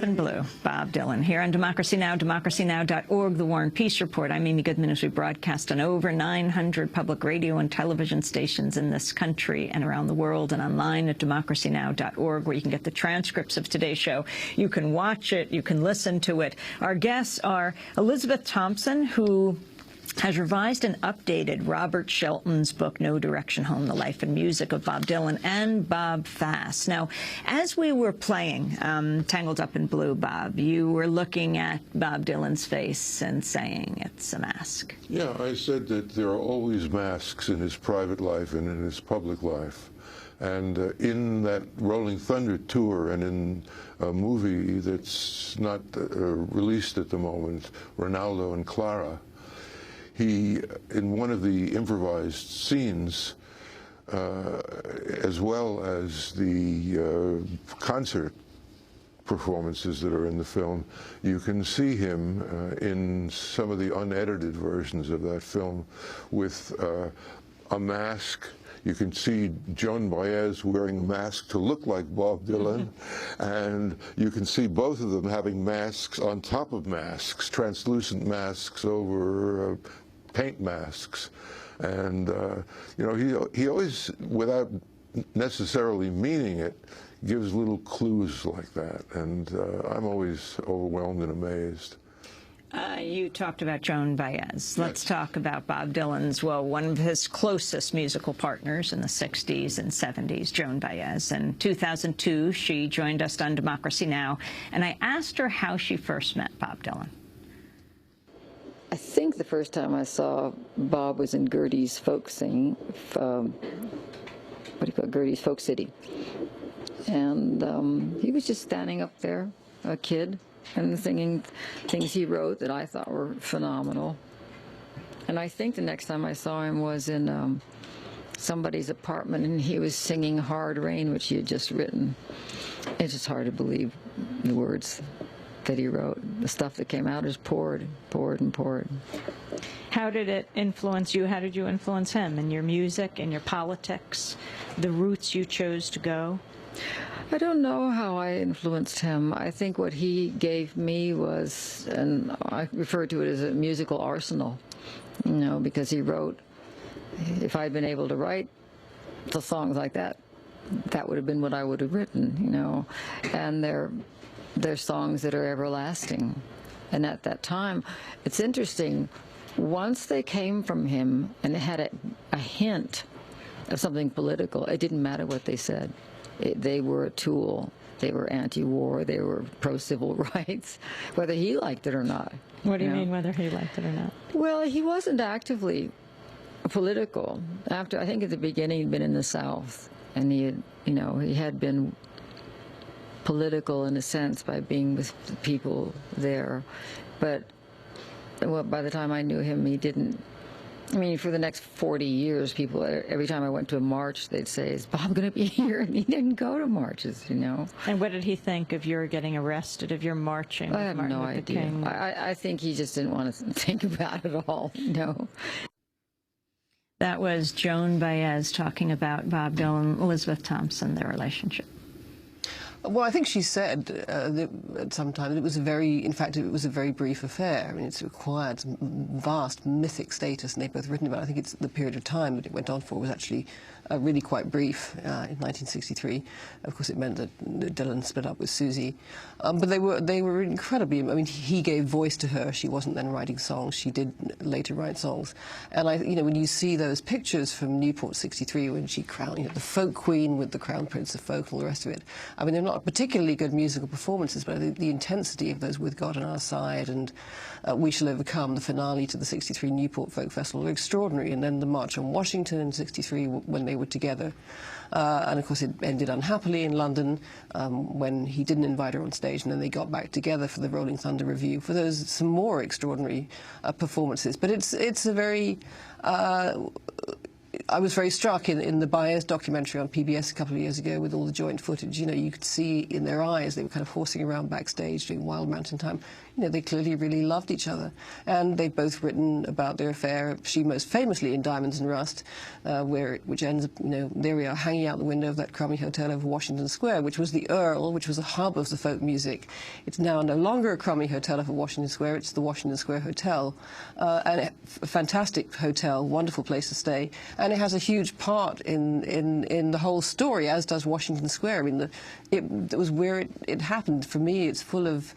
And Blue, Bob Dylan, here on Democracy Now!, democracynow.org, The War and Peace Report. I'm Amy Goodman as we broadcast on over 900 public radio and television stations in this country and around the world, and online at democracynow.org, where you can get the transcripts of today's show. You can watch it, you can listen to it. Our guests are Elizabeth Thomson, who has revised and updated Robert Shelton's book, No Direction Home, The Life and Music of Bob Dylan, and Bob Fass. Now, as we were playing Tangled Up in Blue, Bob, you were looking at Bob Dylan's face and saying it's a mask. Yeah, I said that there are always masks in his private life and in his public life. And in that Rolling Thunder tour and in a movie that's not released at the moment, Ronaldo and Clara, he, in one of the improvised scenes, as well as the concert performances that are in the film, you can see him in some of the unedited versions of that film with a mask. You can see Joan Baez wearing a mask to look like Bob Dylan, and you can see both of them having masks on top of masks, translucent masks over paint masks. And you know, he always, without necessarily meaning it, gives little clues like that, and I'm always overwhelmed and amazed. You talked about Joan Baez. Let's talk about Bob Dylan's, well, one of his closest musical partners in the 60s and 70s, Joan Baez. In 2002, she joined us on Democracy Now!, and I asked her how she first met Bob Dylan. I think the first time I saw Bob was in Gertie's folk singing, what do you call it, Gertie's Folk City. And he was just standing up there, a kid, and singing things he wrote that I thought were phenomenal. And I think the next time I saw him was in somebody's apartment, and he was singing Hard Rain, which he had just written. It's just hard to believe the words that he wrote. The stuff that came out is poured, poured, and poured. How did it influence you? How did you influence him in your music, in your politics, the routes you chose to go? I don't know how I influenced him. I think what he gave me was, and I refer to it as a musical arsenal, you know, because he wrote, if I'd been able to write the songs like that, that would have been what I would have written, you know. And they're songs that are everlasting. And at that time, it's interesting, once they came from him and it had a hint of something political, it didn't matter what they said. They were a tool. They were anti-war. They were pro-civil rights, whether he liked it or not. What do you mean, whether he liked it or not? Well, he wasn't actively political. I think at the beginning he'd been in the South, and he had, you know, he had been political in a sense by being with the people there. But well, by the time I knew him, he didn't. I mean, for the next 40 years, people, every time I went to a march, they'd say, is Bob going to be here? And he didn't go to marches, you know. And what did he think of your getting arrested, of your marching? I have no idea. I think he just didn't want to think about it all, you know. That was Joan Baez talking about Bob Dylan, Elizabeth Thomson, their relationship. Well, I think she said that at some time it was in fact, it was a very brief affair. I mean, it's acquired vast mythic status, and they've both written about it. I think it's the period of time that it went on for was actually really quite brief in 1963. Of course, it meant that Dylan split up with Susie. But they were incredibly, I mean, he gave voice to her. She wasn't then writing songs. She did later write songs. And you know, when you see those pictures from Newport 63, when she crowned, you know, the folk queen with the crown prince of folk and all the rest of it, I mean, they're not particularly good musical performances, but the intensity of those, With God on Our Side and We Shall Overcome, the finale to the 63 Newport Folk Festival, are extraordinary. And then the March on Washington in 63, when they were together. And of course it ended unhappily in London when he didn't invite her on stage, and then they got back together for the Rolling Thunder Review for those some more extraordinary performances. But it's a very I was very struck in the Baez documentary on PBS a couple of years ago with all the joint footage. You know, you could see in their eyes, they were kind of horsing around backstage doing Wild Mountain Time. You know, they clearly really loved each other. And they've both written about their affair, she most famously in Diamonds and Rust, which ends up, you know, there we are, hanging out the window of that crummy hotel over Washington Square, which was the Earl, which was a hub of the folk music. It's now no longer a crummy hotel over Washington Square, it's the Washington Square Hotel. And a fantastic hotel, wonderful place to stay. And it has a huge part in the whole story, as does Washington Square. I mean, it was where it happened. For me, it's full of...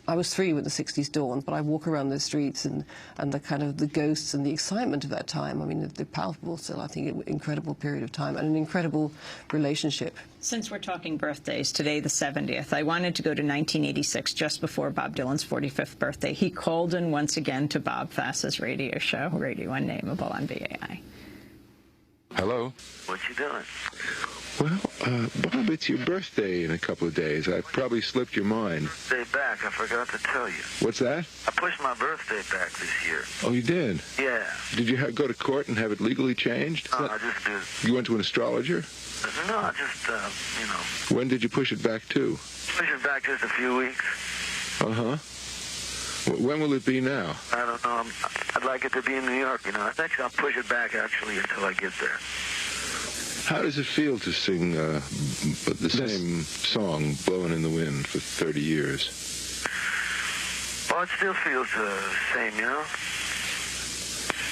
I was 3 when the 60s dawned, but I walk around those streets and the kind of the ghosts and the excitement of that time. I mean, they're palpable still. I think an incredible period of time and an incredible relationship. Since we're talking birthdays, today the 70th, I wanted to go to 1986, just before Bob Dylan's 45th birthday. He called in once again to Bob Fass's radio show, Radio Unnameable on BAI. Hello? What you doing? Well, Bob, it's your birthday in a couple of days. I probably slipped your mind. Birthday back, I forgot to tell you. What's that? I pushed my birthday back this year. Oh, you did? Yeah. Did you go to court and have it legally changed? No, I just did. You went to an astrologer? No, I just, you know. When did you push it back to? Push it back just a few weeks. Uh-huh. When will it be now? I don't know. I'd like it to be in New York, you know. I think I'll push it back, actually, until I get there. How does it feel to sing the same song, Blowin' in the Wind, for 30 years? Well, it still feels the same, you know?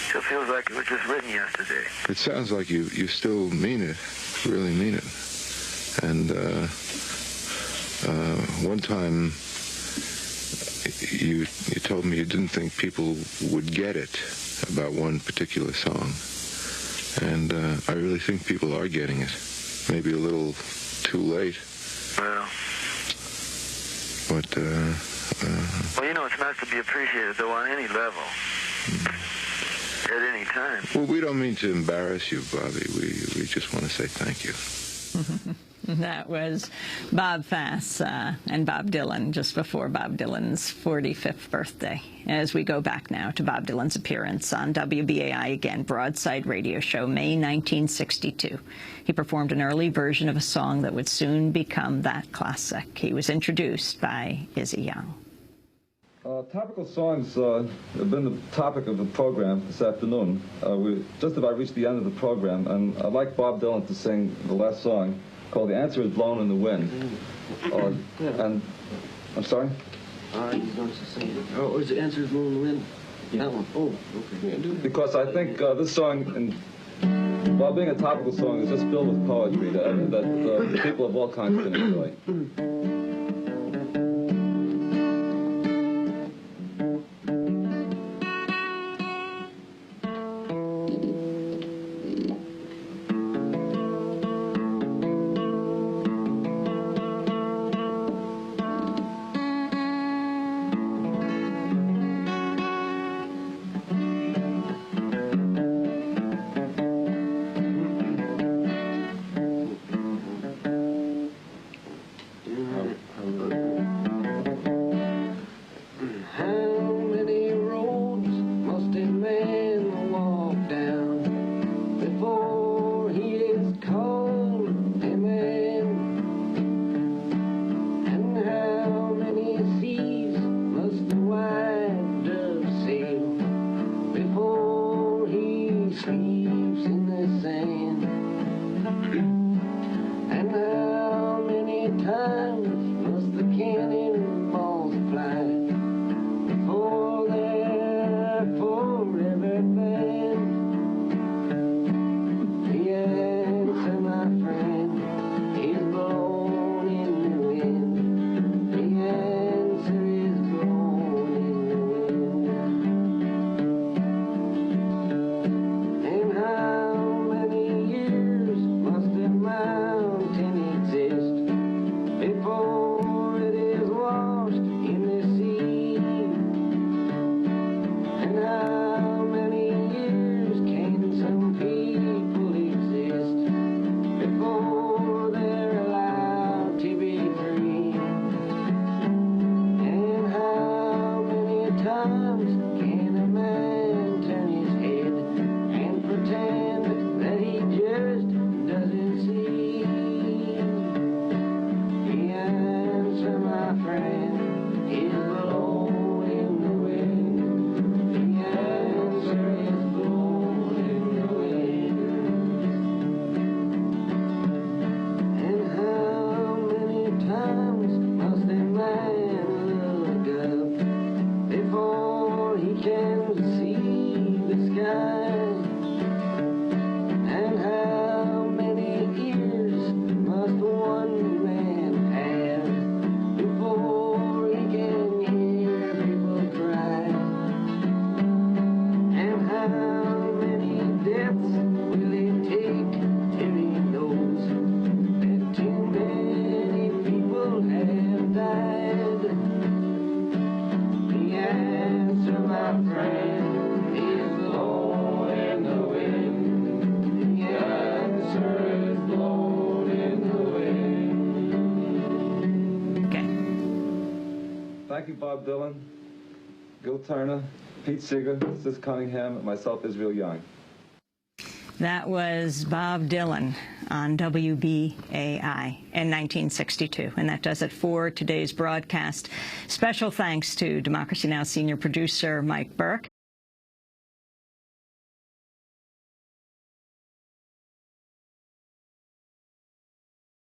Still feels like it was just written yesterday. It sounds like you still mean it, really mean it. And one time you told me you didn't think people would get it about one particular song. And I really think people are getting it. Maybe a little too late. Well, but, well, you know, it's nice to be appreciated, though, on any level. At any time. Well, we don't mean to embarrass you, Bobby. We just want to say thank you. That was Bob Fass and Bob Dylan just before Bob Dylan's 45th birthday. As we go back now to Bob Dylan's appearance on WBAI again, Broadside Radio Show, May 1962. He performed an early version of a song that would soon become that classic. He was introduced by Izzy Young. Topical songs have been the topic of the program this afternoon. We just about reached the end of the program, and I'd like Bob Dylan to sing the last song called The Answer is Blown in the Wind. And I'm sorry? He's going to sing it. Oh, is The Answer is Blown in the Wind? That one. Oh, okay. Because I think this song, while being a topical song, is just filled with poetry that people of all kinds can enjoy. Thank you, Bob Dylan, Gil Turner, Pete Seeger, Sis Cunningham, and myself, Israel Young. That was Bob Dylan on WBAI in 1962. And that does it for today's broadcast. Special thanks to Democracy Now! Senior producer Mike Burke.